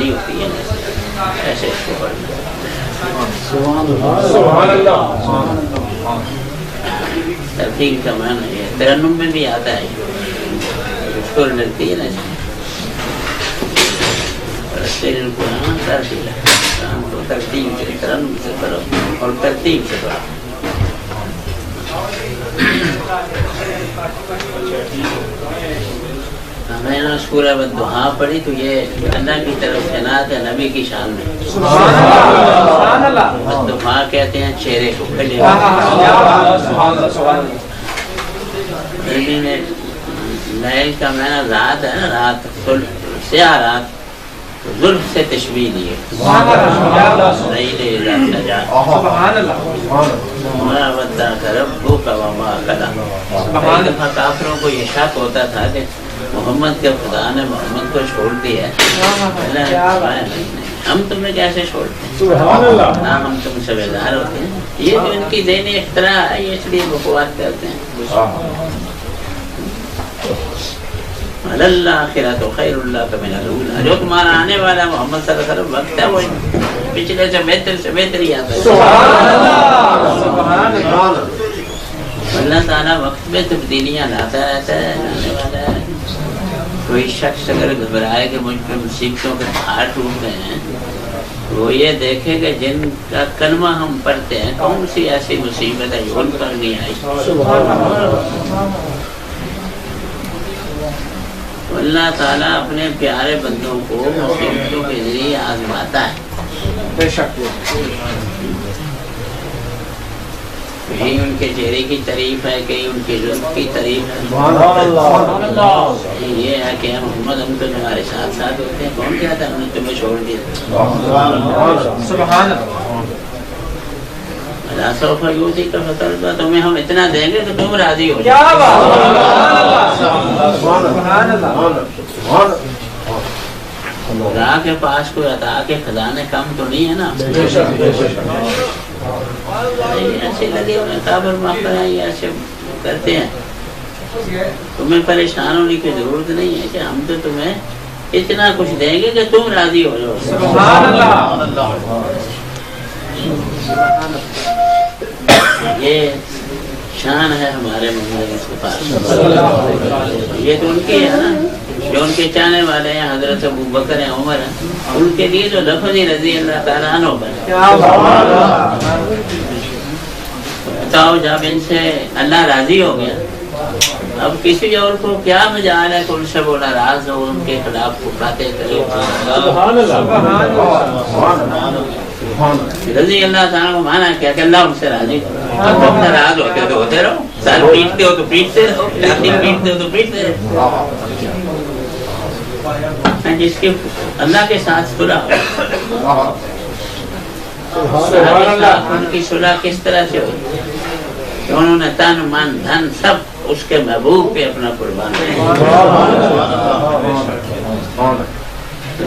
نہیں ہوتی ہے ایسے اس کو پڑھنا. ترتیل کا معنی ہے ترنم میں بھی آتا ہے اس کو لگتی ہے نا ترتیب سے ترنم سے پڑھو اور ترتیب سے پڑھو. میں نے سورہ والضحیٰ پڑھی تو یہ اللہ کی طرف سے نعت ہے نبی کی شان میں. والضحیٰ کہتے ہیں چہرے کو کھلے لیل کا معنی رات ہے نا رات سیاہ رات ظلف سے تشبیہ دیے. کافروں کو یہ شک ہوتا تھا کہ محمد کے خدا نے محمد کو چھوڑ دیا ہے ہم تمہیں کیسے چھوڑتے ہیں ہم تم سے بیزار ہوتے ہیں. یہ جو ان کی ذہنی اختراع ہے یہ اس لیے بکواس کرتے ہیں. الآخرۃ خیر لک من الأولیٰ جو تمہارا آنے والا محمد صلی اللہ علیہ وسلم وقت ہے وہ پچھلے سے بہتر ہی آتا ہے. اللہ تعالیٰ وقت میں تبدیلیاں لاتا رہتا ہے لانے والا ہے. کوئی شخص اگر گھبرائے کہ مجھ پہ مصیبتوں کے پہاڑ ٹوٹ گئے ہیں وہ یہ دیکھے کہ جن کا کلمہ ہم پڑھتے ہیں کون سی ایسی مصیبت ہے جو ان پر نہیں آئی. اللہ تعالیٰ اپنے پیارے بندوں کو مصیبتوں کے ذریعے آزماتا ہے. بے شک کہیں ان کے چہرے کی تعریف ہے کہیں ان کی ظلم کی تعریف ہے. یہ ہے کہ محمد ہم تو تمہارے ساتھ ساتھ ہوتے ہیں کون کہتا ہے ہم نے تمہیں چھوڑ دیا. سوف یؤتیک فترضی تمہیں ہم اتنا دیں گے کہ تم راضی ہو جاؤ. خدا کے پاس کوئی عطا کے خزانے کم تو نہیں ہے نا. ایسے لگے ہوئے قابل مقبر ہیں یہ ایسے کرتے ہیں. تمہیں پریشان ہونے کی ضرورت نہیں ہے کہ ہم تو تمہیں اتنا کچھ دیں گے کہ تم راضی ہو جاؤ. یہ شان ہے ہمارے محمد مصطفیٰ. یہ تو ان کی ہے نا جو ان کے چاہنے والے ہیں حضرت ابو بکر ہیں عمر ہیں ان کے لیے تو لفظ ہی رضی اللہ تعالیٰ عنہ پر بتاؤ جب ان سے اللہ راضی ہو گیا اب کسی اور کو کیا مجال ہے کہ ان سے وہ ناراض ہو ان کے خلاف کو باتیں کرے. رضی اللہ تعالیٰ کو مانا کیا کہ اللہ ان سے راضی ہو. تم ناراض ہوتے ہو تو ہوتے رہو سر پیٹتے ہو تو پیٹتے رہو پیٹتے ہو تو پیٹتے رہو. جس کے اللہ کے ساتھ صلح ان کی صلح کس طرح سے ہوئی کہ انہوں نے تن من دھن سب اس کے محبوب پہ اپنا قربان کیا.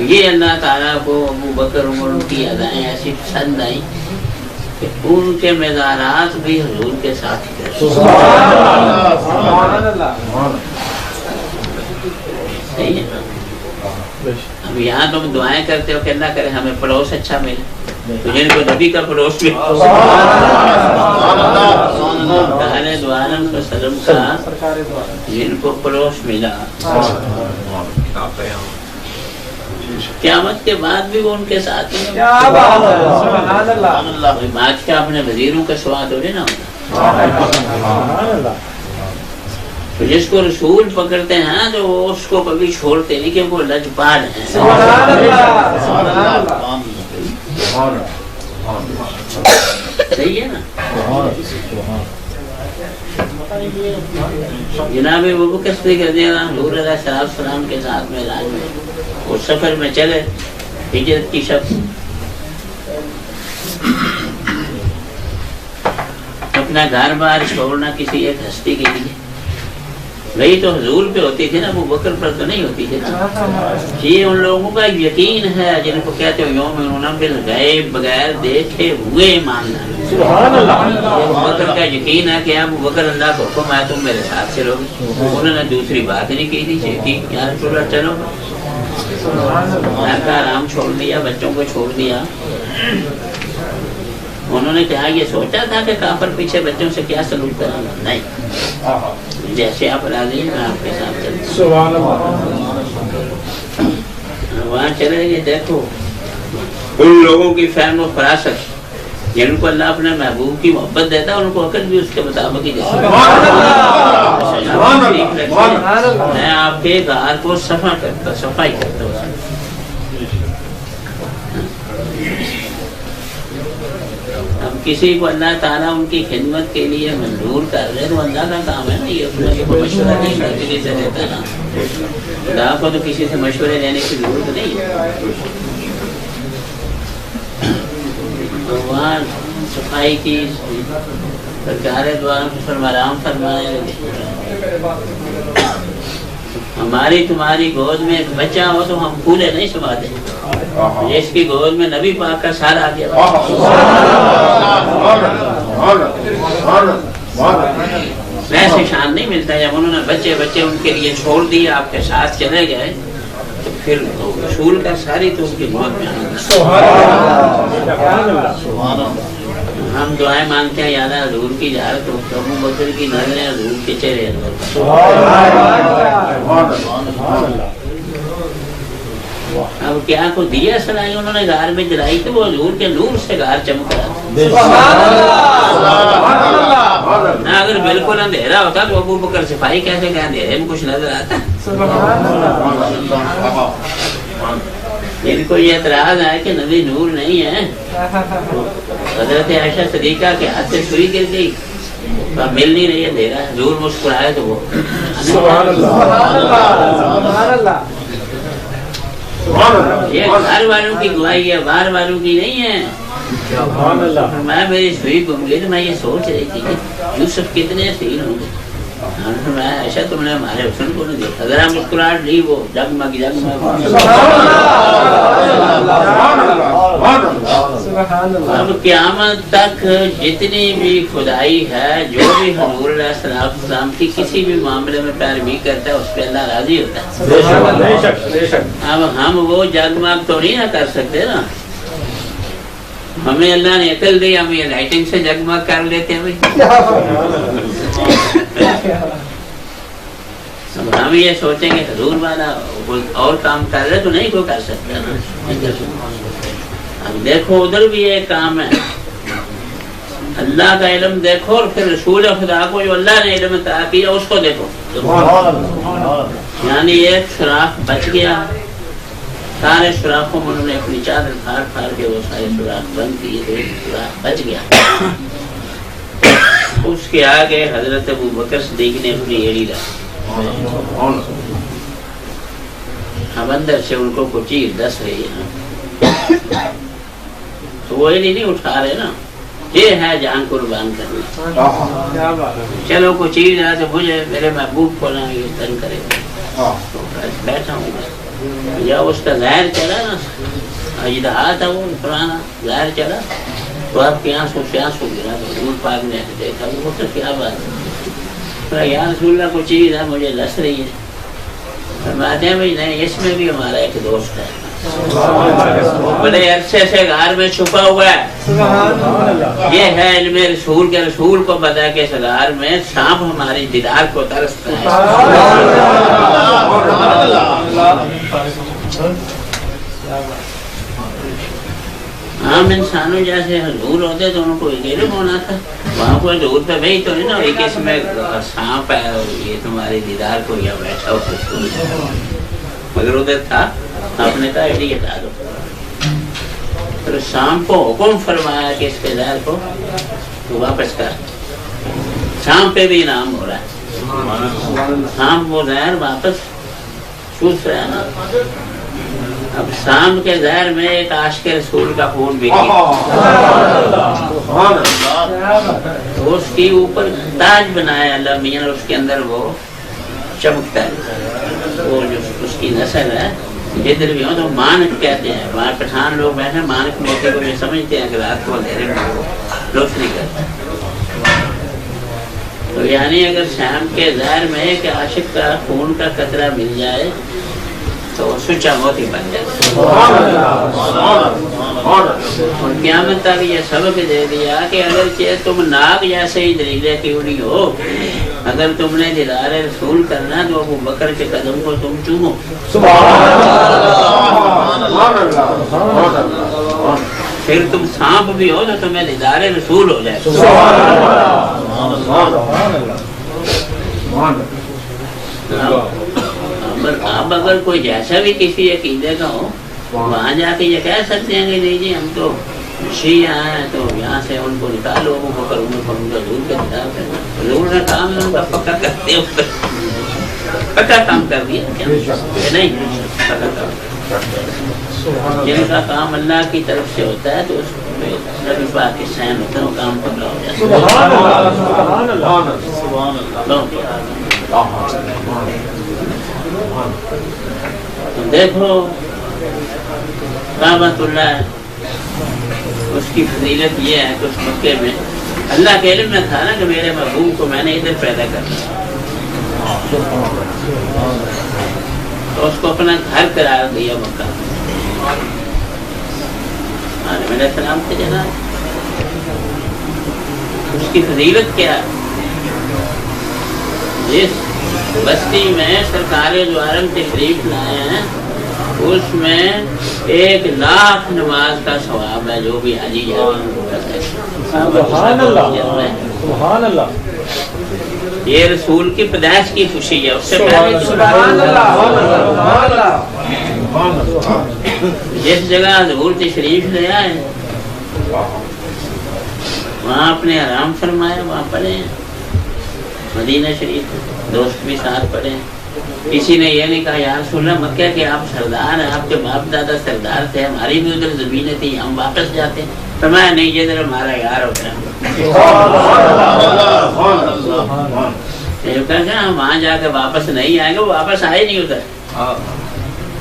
یہ اللہ تعالیٰ کو ابو بکر عمر کی ادائیں ایسی پسند آئیں کہ ان کے مزارات بھی حضور کے ساتھ تھے. صحیح ہے. اب یہاں تم دعائیں کرتے ہو کہ اللہ کرے ہمیں پڑوس اچھا ملے تو جن کو نبی کا پڑوس بھی وسلم کا جن کو پڑوس ملا قیامت کے بعد بھی وہ ان کے ساتھ ہیں. بادشاہ اپنے وزیروں کا سواد ہو نا تو جس کو رسول پکڑتے ہیں تو وہ اس کو کبھی چھوڑتے نہیں کہ وہ لجپال ہیں. صحیح ہے نا. جناب ابو بکر صدیق رضی اللہ عنہ حضور علیہ السلام کے ساتھ میں معراج میں وہ سفر میں چلے ہجرت کی شب اپنا گھر بار چھوڑنا کسی ایک ہستی کے لیے وہی تو حضور پہ ہوتی تھی نا ابو بکر پر تو نہیں ہوتی تھی نا. یہ ان لوگوں کا یقین ہے جن کو کہتے ہو یوم بالغیب بغیر دیکھے ہوئے ماننا. ابو بکر کا یقین ہے کہ ابو بکر اللہ کو حکم ہے تم میرے ساتھ چلو. انہوں نے دوسری بات نہیں کی تھی یا رسول اللہ چلو گھر کا آرام چھوڑ دیا, بچوں کو چھوڑ دیا. انہوں نے کہا یہ سوچا تھا کہ کافر پیچھے بچوں سے کیا سلوک کروں گا؟ نہیں, جیسے آپ راضی ہیں میں آپ کے ساتھ چلتا ہوں. وہاں چلے گئے, دیکھو ان لوگوں کی فہم و فراست جن کو اللہ اپنے محبوب کی محبت دیتا ہے ان کو عقل بھی اس کے مطابق ہی دیتا ہے. میں آپ کے غار کو صفائی کرتا ہوں. اب کسی کو اللہ تعالیٰ ان کی خدمت کے لیے منظور کر رہے تو اللہ کا کام ہے نا, یہ اپنے کو مشورہ نہیں کسی سے دیتا نا. خدا کو تو کسی سے مشورے لینے کی ضرورت نہیں ہے. وہاں صفائی کی سرکار دواروں کو فرمارام فرمائے, ہماری تمہاری گود میں ایک بچہ ہو تو ہم پھولے نہیں سماتے, جس کی گود میں نبی پاک کا سار آ گیا. ویسے شان نہیں ملتا. جب انہوں نے بچے ان کے لیے چھوڑ دیے, آپ کے ساتھ چلے گئے, تو پھر رسول کا ساری تو اس کی موت میں ہم دعائیں مانگتے ہیں, یاد ہے حضور کی زیارت ہو تو ابو بکر کی نظریں حضور کے چہرے اب کیا کو دیا سلائی انہوں نے غار میں جلائی تو وہ حضور کے نور سے غار چمک رہا تھا. اگر بالکل اندھیرا ہوتا تو ابو بکر صفائی کیسے کہ اندھیرے میں کچھ نظر آتا. ان کو یہ اعتراض ہے کہ نبی نور نہیں ہے. حضرت عائشہ صدیقہ کے ہاتھ سے سوئی گر گئی, مل نہیں رہی, اندھیرا ہے. حضور مسکرائے تو وہ یہ گھر والوں کی گواہی ہے, باہر والوں کی نہیں ہے. میں میری سوئی گم گئی تو میں یہ سوچ رہی تھی کہ یوسف کتنے حسین ہوں گے. میں ایسا تم نے ہمارے حسن کو نہیں دیکھا, ذرا مسکراہٹ لی وہ جگمگ. اب قیامت تک جتنی بھی خدائی ہے, جو بھی حضور علیہ السلام کی کسی بھی معاملے میں پیروی کرتا ہے اس پہ اللہ راضی ہوتا ہے. اب ہم وہ جگمگ تو نہیں نہ کر سکتے نا. ہمیں اللہ نے عقل دی, ہم یہ لائٹنگ سے جگمگ کر لیتے ہیں. ہم یہ سوچیں گے حضور والا اور کام کر رہے تو نہیں کوئی کر سکتا. اب دیکھو ادھر بھی ایک کام ہے, اللہ کا علم دیکھو اور پھر رسول خدا کو جو اللہ نے علم عطا کیا اس کو دیکھو. یعنی ایک سوراخ بچ گیا, سارے سوراخوں میں انہوں نے اپنی چادر پھاڑ کے وہ سارے سوراخ بند کیے تو ایک سوراخ بچ گیا. اس کے آگے حضرت ابو بکر صدیق نے اپنی ایڑی رکھی. اب اندر سے ان کو چیز دس رہی ہے تو وہ ایڑی نہیں اٹھا رہے نا, یہ ہے جان قربان کرنا. چلو کوئی چیز ہے تو مجھے میرے محبوب کو نہ تنگ کرے گا, بیٹھا ہوں. یا اس کا ظاہر چلا نا, اجدہا تھا وہ پرانا, ظاہر چلا تو آپ کے آنسو سے آنسو گرا. تو حضور پاک نے دیکھا وہ تو کیا بات ہے, یا رسول اللہ کوئی چیز ہے مجھے لس رہی ہے. فرماتے ہیں بھائی نہیں, اس میں بھی ہمارا ایک دوست ہے, وہ بڑے عرصے سے غار میں چھپا ہوا ہے. یہ ہے علم رسول کے, رسول کو پتا ہے کہ اس غار میں سانپ ہماری دیدار کو ترستا ہے. عام انسانوں جیسے حضور ہوتے تو ان کو علم ہونا تھا. وہاں کوئی حضور پہ بھائی تو نہیں نا ایک اس میں سانپ ہے یہ تمہاری دیدار کو یا بیٹھا ہو, مگر ادھر تھا. آپ نے کہا ایڈی ہٹا دو. پھر سانپ کو حکم فرمایا کہ اس کے ظاہر کو تو واپس کر. سانپ پہ بھی انعام ہو رہا ہے. سانپ وہ ظاہر واپس چوس رہا ہے نا. اب شام کے ظاہر میں ایک عاشق رسول کا خون بھی اس کے اوپر تاج بنایا اللہ میاں, اس کے اندر وہ چمکتا ہے. وہ جو اس کی نسل ہے جدھر بھی ہو تو مانک کہتے ہیں. وہاں پٹھان لوگ بیٹھے مانک موقع کو یہ سمجھتے ہیں کہ رات کو اندھیرے میں روشنی کرتا. تو یعنی اگر شام کے ظاہر میں ایک عاشق کا خون کا قطرہ مل جائے تو وہ سچا موتی بن جاتا. اور قیامت تک یہ سبق دے دیا کہ اگر تم ناک جیسے ہی دلیلے کیوں نہیں ہو، اگر تم نے دیدار رسول کرنا تو ابو بکر کے قدم کو تم چومو. پھر تم سانپ بھی ہو تو تمہیں دیدار رسول ہو جائے. اب اگر کوئی جیسا بھی کسی عقیدے کا ہو وہاں جا کے یہ کہہ سکتے ہیں کہ نہیں جی ہم تو شیعہ ہیں تو یہاں سے ان کو نکالو، وہ بکر عمر کو حضور کے خلاف کرنا. حضور کا کام ہے ان کا پکا کرتے ہیں، پکا کام کر دیا نہیں پکا کام. جن کا کام اللہ کی طرف سے ہوتا ہے تو اس پہ نبی پاک کے سین ہوتا ہے، وہ کام پکا ہو جاتا ہے. دیکھو کعبۃ اللہ اس کی فضیلت یہ ہے کہ اس مکے میں اللہ کے علم میں تھا نا کہ میرے محبوب کو میں نے ادھر پیدا کرنا، تو اس کو اپنا گھر قرار دیا مکہ. میرے سلام سے جناب اس کی فضیلت کیا ہے؟ جس بستی میں سرکار دو عالم تشریف لائے ہیں اس میں 1,00,000 نماز کا ثواب ہے جو بھی حاجی جاتے ہیں. سبحان اللہ. یہ رسول کی پیدائش کی خوشی ہے. اس سے پہلے جس جگہ حضور تشریف لے آئے وہاں اپنے آرام فرمائے، وہاں پڑھے. مدینہ شریف دوست بھی ساتھ پڑھے. کسی نے یہ نہیں کہا یا رسول اللہ مکہ کہ آپ سردار ہیں، آپ کے باپ دادا سردار تھے، ہماری بھی ادھر زمینیں تھی، ہم واپس جاتے ہیں. فرمایا نہیں، یہ ادھر ہمارا یار ہوتا ہے. ہم وہاں جا کے واپس نہیں آئیں گے، وہ واپس آئے نہیں ادھر.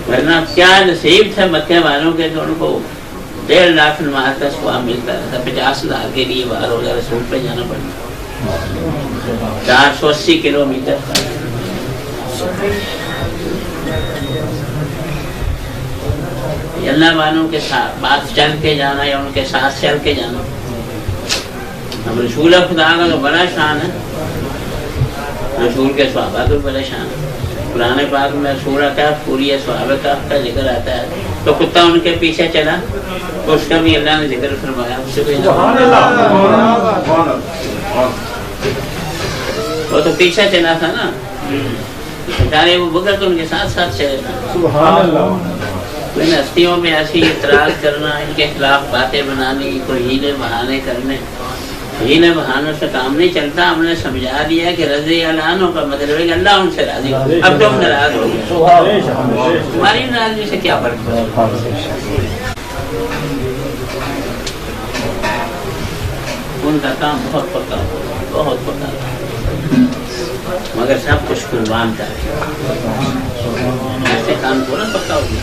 ورنہ کیا نصیب تھے مکے والوں کے کہ ان کو 1,50,000 نماز کا ثواب ملتا تھا. 50,000 کے لیے باہر ہو جائے رسول پہ جانا پڑتا. 480 کلومیٹر. اللہ والوں کے ساتھ بات چل کے جانا یا ان کے ساتھ چل کے جانا. اب رسول خدا کا تو بڑا شان ہے، رسول کے صحابہ کا بڑا شان ہے. قرآن پاک میں سورہ کہف پوری ہے، صحابہ کہف کا ذکر آتا ہے. تو کتا ان کے پیچھے چلا تو اس کا بھی اللہ نے ذکر فرمایا. اس سے بھی وہ تو پیچھے چلا تھا نا، بیچارے وہ بکر تو ان کے ساتھ ساتھ چلے تھا. کوئی ہستیوں میں ایسی اعتراض کرنا، ان کے خلاف باتیں بنانی، کوئی ہیلے بہانے کرنے، ہیلے بہانوں سے کام نہیں چلتا. ہم نے سمجھا دیا کہ رضی اللہ عنہ کا مطلب ہے کہ اللہ ان سے راضی ہو. اب تم ناراض ہو گئے، تمہاری ناراضگی سے کیا فرق پڑے؟ ان کا کام بہت پکا بہت پکا، مگر سب کچھ قربان کر ایسے کام پورا پکا ہو گیا.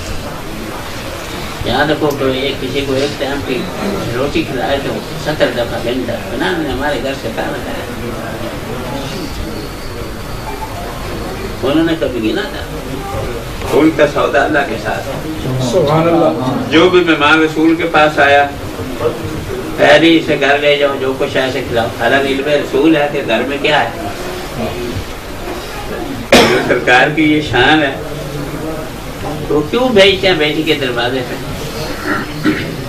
یاد رکھو کہ کسی کو ایک ٹائم کی روٹی کھلائے تو 70 دفعہ گھنٹہ بنا نے ہمارے گھر سے کھانا کھایا. انہوں نے کبھی گنا تھا. ان کا سودا اللہ کے ساتھ. جو بھی مہمان رسول کے پاس آیا پہلے اسے گھر لے جاؤ، جو کچھ ایسے کھلاؤ. حالانکہ علم رسول ہے کہ گھر میں کیا ہے. جو سرکار کی یہ شان ہے تو کیوں بھیجتے ہیں بیٹی کے دروازے پہ؟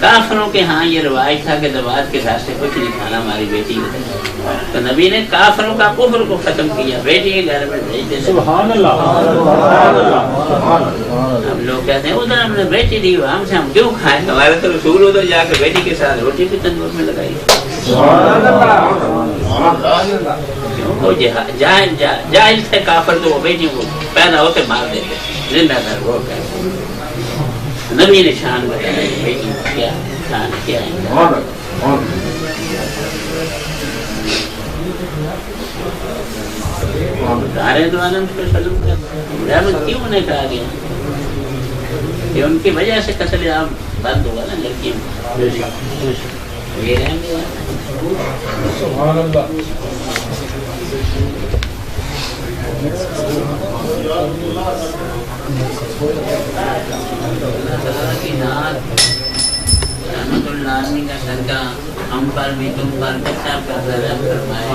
کافروں کے ہاں یہ روایت تھا کہ دعوت کے ساتھ سے کچھ نہیں کھانا ہماری بیٹی کو. تو نبی نے کافروں کا کفر کو ختم کیا، بیٹی کے گھر میں بھیج دیتے. سبحان اللہ. ہم لوگ کہتے ہیں ادھر ہم نے بیٹی دی ہم سے ہم کیوں کھائیں؟ ہمارے تو رسول ادھر جا کے بیٹی کے ساتھ روٹی بھی تندور میں لگائی. جاہل تھے کافر تو وہ بیٹی کو پیدا ہوتے مار دیتے زندہ تھا. وہ نبی نے شان بتایا بیٹی کیا شان کیا ہے. سارے دو عالم کو سلام کر رحمت کیوں انہیں کہا گیا کہ ان کی وجہ سے قتل عام بند ہوگا نا لڑکیوں. یہ رہیں گے سبحان اللہ. کا صدقہ ہم پر بھی تم پر سب کا رحم فرمائے.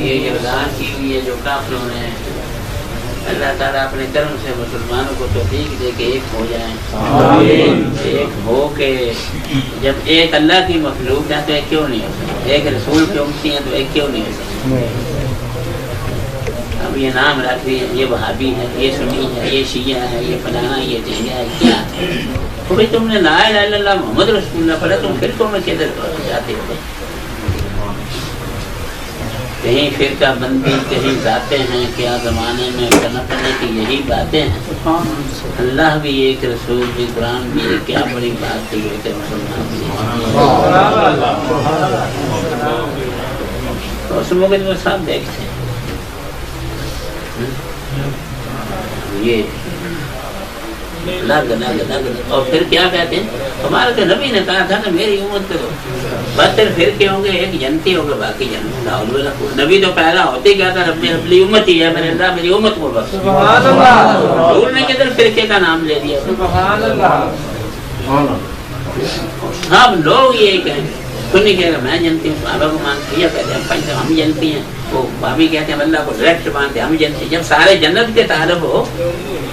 یہ ارداس کی ہوئی ہے جو کافروں نے، اللہ تعالیٰ اپنے کرم سے مسلمانوں کو توفیق دے کے ایک ہو جائیں. ایک ہو کے جب ایک اللہ کی مخلوق ہے تو ایک کیوں نہیں ہو سکتی؟ ایک رسول کی امتی ہے تو ایک کیوں نہیں ہو سکتی؟ اب یہ نام رکھ دیے، یہ وہابی ہے، یہ سنی ہے، یہ شیعہ ہے، یہ فلانا، یہ ڈھنگا ہے، کیا ہے؟ تو بھائی تم نے لا الہ الا اللہ محمد رسول اللہ پڑھا، تم فرقوں میں کدھر جاتے ہو؟ کہیں فرقہ بندی، کہیں ذاتیں ہیں، کیا زمانے میں کرنے کی یہی باتیں ہیں. اللہ بھی ایک، رسول بھی، قرآن بھی ایک. کیا بڑی بات تھی کہ مسلمان بھی اس موقع وہ سب دیکھتے ہیں. یہ لگ اور پھر کیا کہتے ہیں؟ ہمارے تو نبی نے کہا تھا کہ میری امت کرو، بدتر فرقے ہوں گے، ایک جنتی ہوگا باقی جنت. نبی تو پہلا ہوتے کیا تھا، رب اپنی امت ہی ہے، میرے اللہ میری امت کو بس. رسول نے کدھر فرقے کا نام لے دیا؟ سب لوگ یہ کہیں، سنی کہے گا میں جنتی ہوں، بابا کو مانتے ہیں، کہتے ہیں ہم جنتی ہیں، وہ بابی کہتے ہیں اللہ کو ڈائریکٹ مانتے ہیں، ہم جنتی ہیں. جب سارے جنت کے طالب ہو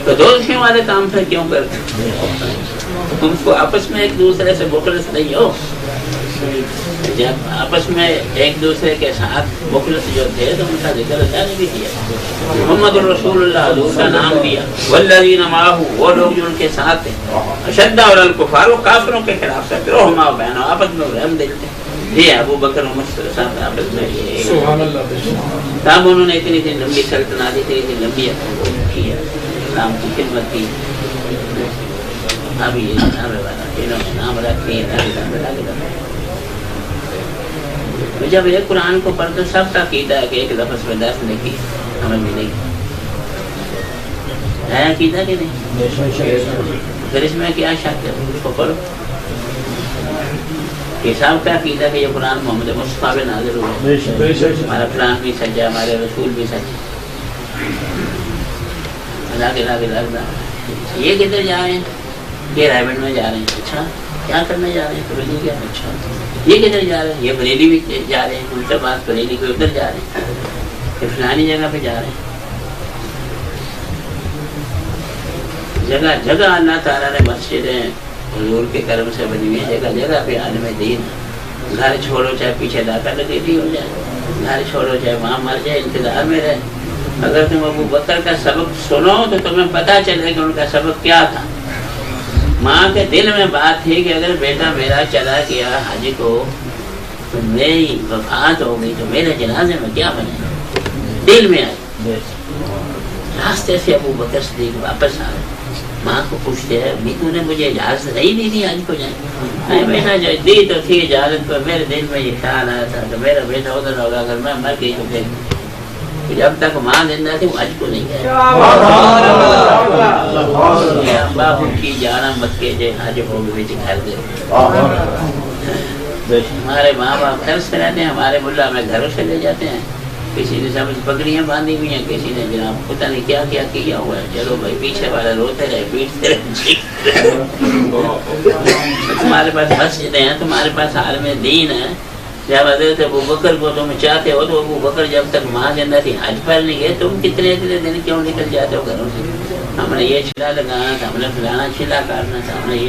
تو دوستوں والے کام پھر کیوں کرتے؟ تم کو آپس میں ایک دوسرے سے مخلص نہیں ہو. جب آپس میں ایک دوسرے کے ساتھ مخلص جو تھے تو ان کا ذکر اللہ نے بھی کیا. محمد رسول اللہ حضور کا نام دیا. والذین معہ، وہ لوگ جو ان کے ساتھ تھے. اشد علی الکفار، وہ کافروں کے خلاف سے رحماء بینہم، آپس میں رحم دل تھے. یہ ابو بکر عمر صلی اللہ علیہ وسلم آپس میں سبحان اللہ. تب انہوں نے اتنی لمبی سلطنت دی، اتنی لمبی کی ہے، اسلام کی خدمت کی. اب یہ انہوں نے نام رکھے. جب ایک قرآن کو پڑھتے سب کا عقیدہ ہے کہ ایک لفظ میں 10 نہیں کی، ہمیں بھی نہیں ہے عقیدہ کہ نہیں؟ پھر اس میں کیا شک ہے؟ اس کو پڑھو. یہ سب کا عقیدہ کہ یہ قرآن محمد مصطفیٰ پہ نازل ہوا، ہمارا قرآن بھی سچا، ہمارے رسول بھی سچا. یہ کدھر جا رہے ہیں؟ یہ رائبنڈ میں جا رہے ہیں. اچھا کیا کرنے جا رہے ہیں؟ بریلی کیا؟ اچھا یہ کدھر جا رہے ہیں؟ یہ بریلی بھی جا رہے ہیں، ان سے بات بریلی کو ادھر جا رہے ہیں، یہ فلانی جگہ پہ جا رہے ہیں. جگہ جگہ اللہ تعالیٰ نے مسجدیں حضور کے کرم سے بنی ہوئی ہے، جگہ جگہ پہ عالم دین. گھر چھوڑو چاہے پیچھے ڈاکہ لگی ہو جائے، گھر چھوڑو چاہے وہاں مر جائے، انتظار میں رہے. اگر تم ابو بکر کا سبق سنو تو تمہیں پتہ چلے کہ ان کا سبق کیا تھا. ماں کے دل میں بات تھی کہ اگر بیٹا میرا چلا گیا حج کو تو میری وفات ہو گئی تو میرے جنازے میں کیا بنے؟ دل میں آئی. راستے سے ابو بکر صدیق واپس آ گئے، ماں کو پوچھتے ہیں امی تو نے مجھے اجازت نہیں دی حج کو جائیں؟ بیٹا جو دی تو تھی اجازت، پر میرے دل میں یہ خیال آیا تھا کہ میرا بیٹا ادھر ہوگا، اگر میں مر گئی تو پھر جب تک ماں زندہ تھی وہ حج کو نہیں گیا. باپ کی جانا مکے جے حج ہو گئی گھر دے. ہمارے ماں باپ گھر سے رہتے ہیں، ہمارے ملا میں گھروں سے لے جاتے ہیں. کسی نے سمجھ پگڑیاں باندھی ہوئی ہیں، کسی نے جناب پتہ نہیں کیا کیا کیا ہوا ہے. چلو بھائی پیچھے والا روتے رہے پیٹتے رہے. تمہارے پاس مسجدیں ہیں، تمہارے پاس عالم دین ہے. جب حضرت ابو بکر کو تم چاہتے ہو تو ابو بکر جب تک ماں زندہ تھی حج پر نہیں گئے، تم کتنے دن کیوں نکل جاتے ہو گھروں سے؟ ہم نے یہ چلا لگانا تھا، ہم نے فلانا چلا کاٹنا تھا، ہم نے یہ.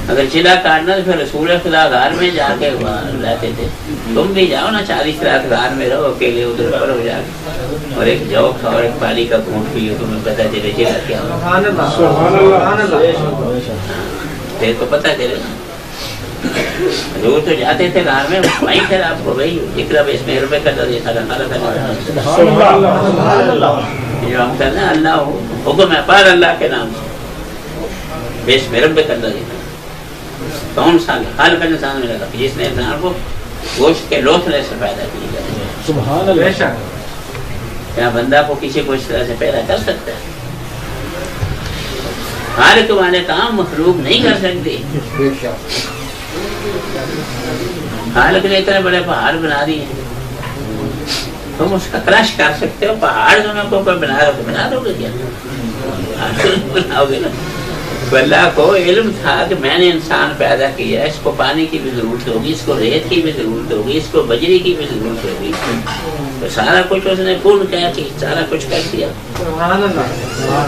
اگر چلا کاٹنا تو پھر رسول خدا غار میں جا کے رہتے تھے. تم بھی جاؤ نا 40 رات غار میں رہو اکیلے، ادھر پر ہو جا کے اور ایک جوک اور ایک پانی کا گھونٹ پیو، تمہیں پتہ چلے چلا کیا پھر تو پتہ چلے. حضور تو جاتے تھے غار میں، وہیں پھر آپ کو بھائی اقرا بسم ربک کا درجہ تھا جو ہم کرنا ہے. اللہ حکم ہے پار اللہ کے نام سے بسم ربک کا درجہ. کون سا خالق انسان میں لگا جس نے انسان کو گوشت کے لوتھڑے سے پیدا کیا ہے. سبحان اللہ. کیا بندہ کو کسی کو اس طرح سے پیدا کر سکتا ہے؟ خالق والے کام مخلوق نہیں کر سکتے. خالق نے اتنے بڑے پہاڑ بنا دیے، تم اس کا کرش کر سکتے ہو، پہاڑ تمہیں کو بنا دو تو بنا دو گے کیا؟ بناؤ گے نا. تو اللہ کو علم تھا کہ میں نے انسان پیدا کیا، اس کو پانی کی بھی ضرورت ہوگی، اس کو ریت کی بھی ضرورت ہوگی، اس کو بجری کی بھی ضرورت ہوگی. تو سارا کچھ اس نے کون کیا کہ سارا کچھ کر دیا.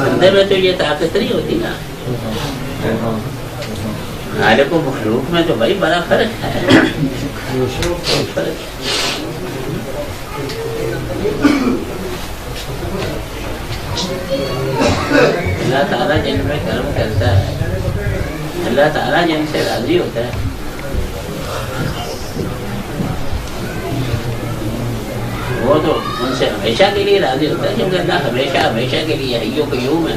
اندر میں تو یہ طاقت نہیں ہوتی نا. خالق و مخلوق میں تو بھائی بڑا فرق ہے. اللہ تعالیٰ جن میں کرم کرتا ہے، اللہ تعالیٰ جن سے راضی ہوتا ہے، وہ تو ان سے ہمیشہ کے لیے راضی ہوتا ہے. کیونکہ اللہ ہمیشہ کے لیے حی و قیوم ہے.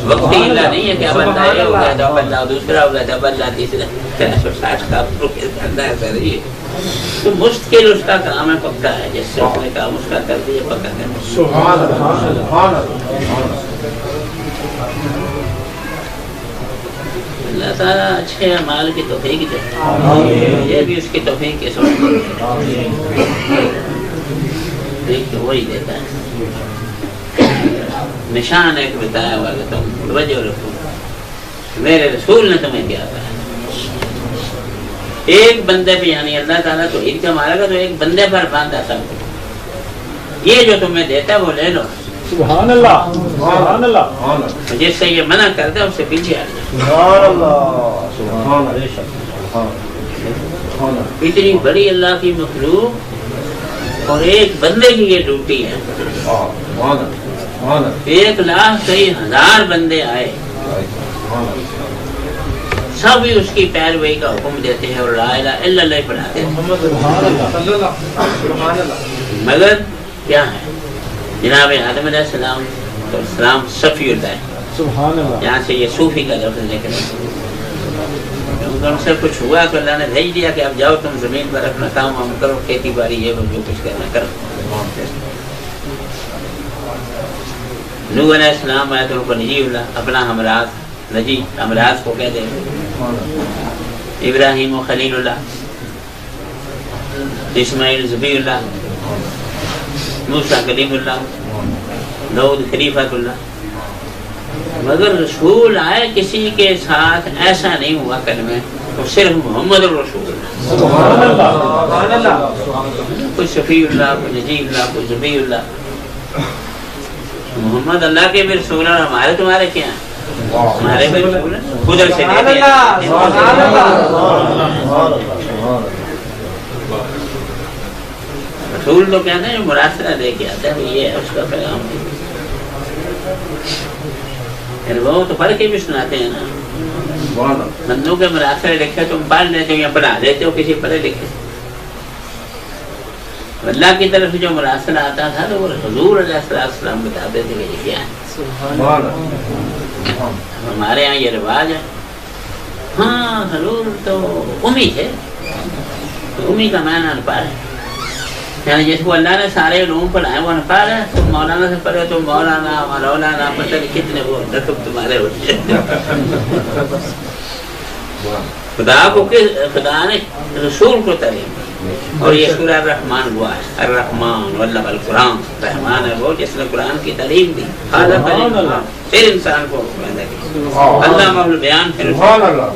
وقتی اللہ نہیں ہے کہ اب اللہ یہ ہو گیا تو اب اللہ دوسرا ہو گیا تو اب اللہ تیسرا. 360 کا اللہ ایسا نہیں ہے. تو مستقل اس کا کام ہے، پکا ہے. جس سے اس نے کام اس کا کر دیا پکا کر. اللہ تعالیٰ اچھے اعمال کی توفیق دے. یہ بھی اس کی توفیق کے ساتھ دیکھ وہی دیتا ہے. نشان ایک بتایا ہوا کہ تم توجہ رکھو، میرے رسول نے تمہیں کیا کہا. ایک بندے پہ، یعنی اللہ تعالیٰ تو عید کا مارے گا تو ایک بندے پر باندھا سب کو. یہ جو تمہیں دیتا ہے وہ لے لو. سبحان اللہ سبحان اللہ. جس سے یہ منع کرتا ہے اس سے پیچھے آ جائے. سبحان اللہ سبحان اللہ. اتنی بڑی اللہ کی مخلوق اور ایک بندے کی یہ ڈیوٹی ہے. 1,00,000 بندے آئے، سب ہی اس کی پیروی کا حکم دیتے ہیں اور لا الہ الا اللہ پڑھاتے ہیں. مگر کیا ہے جناب آدم علیہ السلام صفی اللہ ہے. سبحان اللہ. یہاں سے یہ صوفی کا لفظ نکلا. ان سے کچھ ہوا تو اللہ نے بھیج دیا کہ اب جاؤ تم زمین پر اپنا کام وام کرو، کھیتی باڑی یہ جو کچھ کرنا کرو. نوح علیہ السلام آئے تو ان کو نجی اللہ اپنا ہمراز، نجی ہمراز کو کہتے ہیں. ابراہیم و خلیل اللہ، اسماعیل ذبیح اللہ، موسیٰ کلیم اللہ، داؤد خلیفۃ اللہ. مگر رسول آئے کسی کے ساتھ ایسا نہیں ہوا کلمہ، تو صرف محمد الرسول اللہ. کوئی شفیع اللہ، کوئی نجی اللہ، کوئی ذبیح اللہ. محمد اللہ کے بھی رسول ہیں، ہمارے تمہارے کیا ہیں؟ ہمارے بھی رسول ہیں. ادھر سے دے دیا. رسول تو کہتے ہیں جو مراسلہ دے کے آتا ہے، یہ ہے اس کا پیغام. وہ تو پڑھ کے بھی سناتے ہیں نا. بندوں کے مراسلے لکھے تم پڑھ لیتے ہو یا پڑھا دیتے ہو کسی پڑھے لکھے. اللہ کی طرف جو مراسلہ آتا تھا تو وہ حضور علیہ السلام بتاتے تھے کہ یہ کیا ہے. ہمارے یہاں یہ رواج ہے. ہاں حضور تو امی تھے. امی کا معنی انپڑھ ہے، یعنی جس کو اللہ نے سارے علوم پڑھائے وہ انپڑھ ہے. تم مولانا سے پڑھے تو مولانا مولانا پتہ نہیں کتنے وہ رقم تمہارے ہوتے ہیں. خدا نے رسول کو تعلیم. اور یہ سورہ الرحمن ہوا ہے. الرحمن علم القرآن. رحمان ہے وہ جس نے قرآن کی تعلیم دی. پھر انسان کو پیدا کیا. اللہ بیان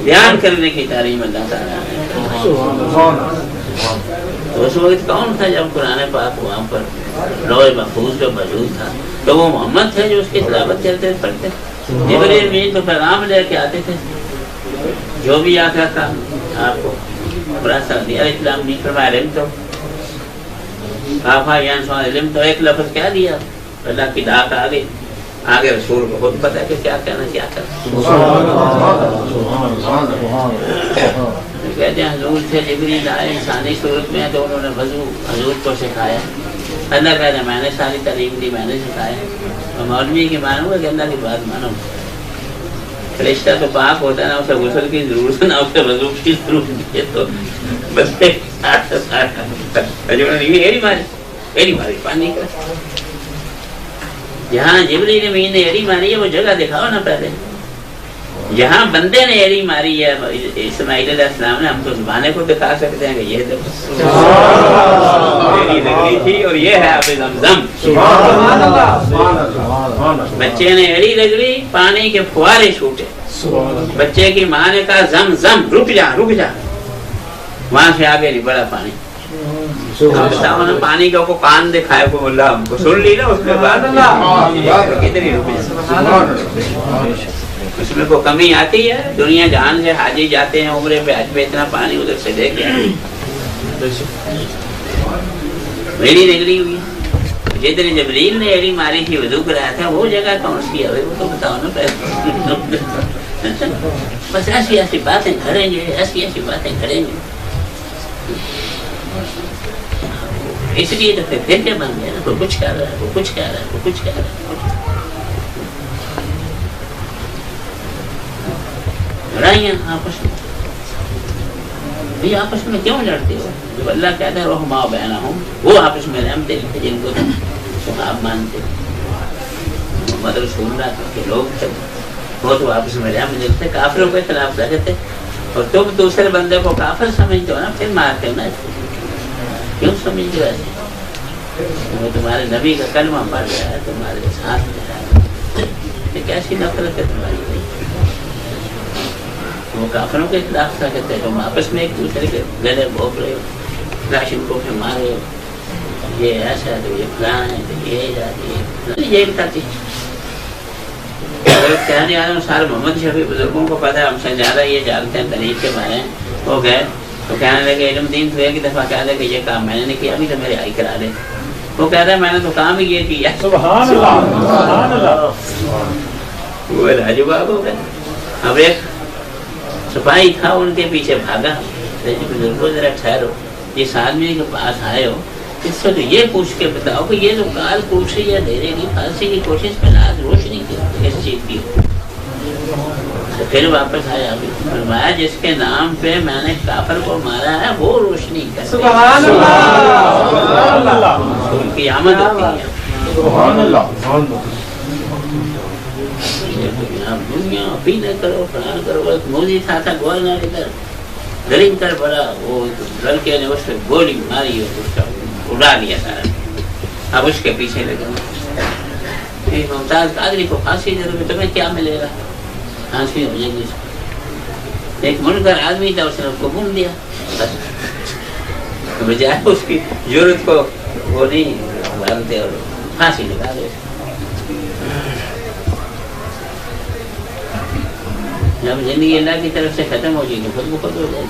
بیان کرنے کی تعلیم اللہ تعالیٰ نے. اس وقت کون تھا جب قرآن پاک وہاں پر لوح محفوظ جو موجود تھا؟ تو وہ محمد تھے جو اس کی تلاوت کرتے پڑھتے. جبرائیل امین تو پیغام لے کے آتے تھے. جو بھی آتا تھا آپ کو بڑا سا دیا. اسلام نہیں فرمایا علم تو آفا یان سوال علم تو ایک لفظ کہہ دیا. اللہ کی دعات آگے آگے رسول کو خود پتہ ہے کہ کیا کہنا کیا کرنا. کہتے ہیں حضور سے جبریل آئے انسانی صورت میں تو انہوں نے وضو حضور کو سکھایا. اللہ کہتے ہیں میں نے ساری تعلیم دی، میں نے سکھایا. مولوی کی مانوں گا کہ اللہ کی بات مانو. فرشتہ تو پاک ہوتا ہے، نہ اسے غسل کی ضرورت نہ اسے وضو کی ضرورت ہے. تو بندے ایڑی ماری پانی کا. جہاں جبریل امین نے ایڑی ماری ہے وہ جگہ دکھاؤ نا پہلے. یہاں بندے نے ایڑی ماری ہے اسماعیل علیہ السلام نے، ہم تو زبانے کو دکھا سکتے ہیں کہ یہ دیکھو ایڑی لگی تھی اور یہ ہے آپ زمزم. بچے نے ایڑی رگڑی، پانی کے فوارے چھوٹے. بچے کی ماں نے کہا زم زم رک جا رک جا، وہاں سے آگے نہیں بڑا پانی. بتاؤ نا، پانی کا کو کان دکھائے کو اللہ ہم کو سن لی نا، اس کے بعد کدھر ہی رک جائے. اس میں کو کمی آتی ہے؟ دنیا جہان سے حاجی جاتے ہیں عمرے پہ، حج پہ اتنا پانی ادھر سے دے کے میری نگری ہوئی. جدھر جبریل نے ایڑی ماری تھی وضو کرایا تھا، وہ جگہ کون سی ہے وہ تو بتاؤ نا پہلے. بس ایسی ایسی باتیں کریں گے، ایسی ایسی باتیں کریں گے. اس لیے تو پھر کے بن گئے نا، کوئی کچھ کہہ رہا ہے، وہ کچھ کہہ رہا ہے، وہ کچھ کہہ رہا ہے. لڑائیاں آپس میں، یہ آپس میں کیوں لڑتے ہو؟ جب اللہ کہتا ہے رحماء بینہم، وہ آپس میں رحم دل تھے جن کو تم آپ مانتے. محمد رسول اللہ کے لوگ تھے، وہ تو آپس میں رحم دل تھے، کافروں کے خلاف لڑتے تھے. اور تم دوسرے بندے کو کافر سمجھتے ہو نا، پھر مارتے ہو نا. کیوں سمجھتے ہو ایسے؟ وہ تمہارے نبی کا کلمہ پڑھ رہا ہے، تمہارے ساتھ میں ہے، کیسی نفرت ہے تمہاری. وہ کافروں کے خلاف تھا، کہتے ہیں تم آپس میں ایک دوسرے کے گلے بھوک رہے ہو، راشن کو پھر مار رہے ہو، یہ ایسا ہے تو یہ فلاں ہے تو یہ جاتی ہے. یہ بتاتی کہنے آ رہا ہوں، سارے محمد شفیع بزرگوں کو پتہ ہے، ہم سے زیادہ یہ جانتے ہیں تاریخ کے بارے میں. وہ گئے تو کہنے لگے علم دین تو ایک دفعہ کہہ دے کہ یہ کام میں نے نہیں کیا، ابھی تو میرے آئی کرا دے. وہ کہتا ہے میں نے تو کام ہی یہ کیا. سبحان اللہ سبحان اللہ. وہ لاجواب ہو گئے. اب ایک سپاہی تھا، ان کے پیچھے بھاگا. بزرگوں ذرا ٹھہرو، جس آدمی کے پاس آئے ہو اس سے تو یہ پوچھ کے بتاؤ کہ یہ جو کال کوشی یا دھیرے کی پھانسی کی کوشش میں آج روشنی کی کس چیز کی ہو. تو پھر واپس آیا، فرمایا جس کے نام پہ میں نے کافر کو مارا ہے وہ روشنی کر. سبحان اللہ. ان کی آمد ہوتی ہے. سبحان اللہ. دنیا پینے کرو فلان کرو. ایک موزی تھا گورنر ادھر ڈرنگ کر پڑا، وہ لڑکے نے اس پہ گولی ماری اور اس کا اڑا دیا سارا. اب اس کے پیچھے لگے ممتاز قادری کو پھانسی دے دو، تمہیں کیا ملے گا؟ پھانسی ہو جائے گی. ایک منکر آدمی تھا، اس نے اس کو گھوم دیا. بجائے اس کی ضرورت کو وہ نہیں مانتے اور پھانسی لگا دے. جب زندگی اللہ کی طرف سے ختم ہو جائے گی خود بخود ہو جائے گی.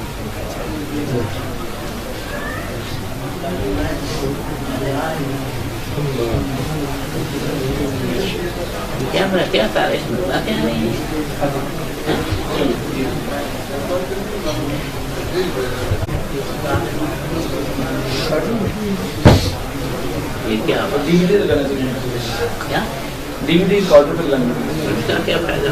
کیا تاریخ میں باتیں آ رہی ہیں. یہ کیا کیا فائدہ؟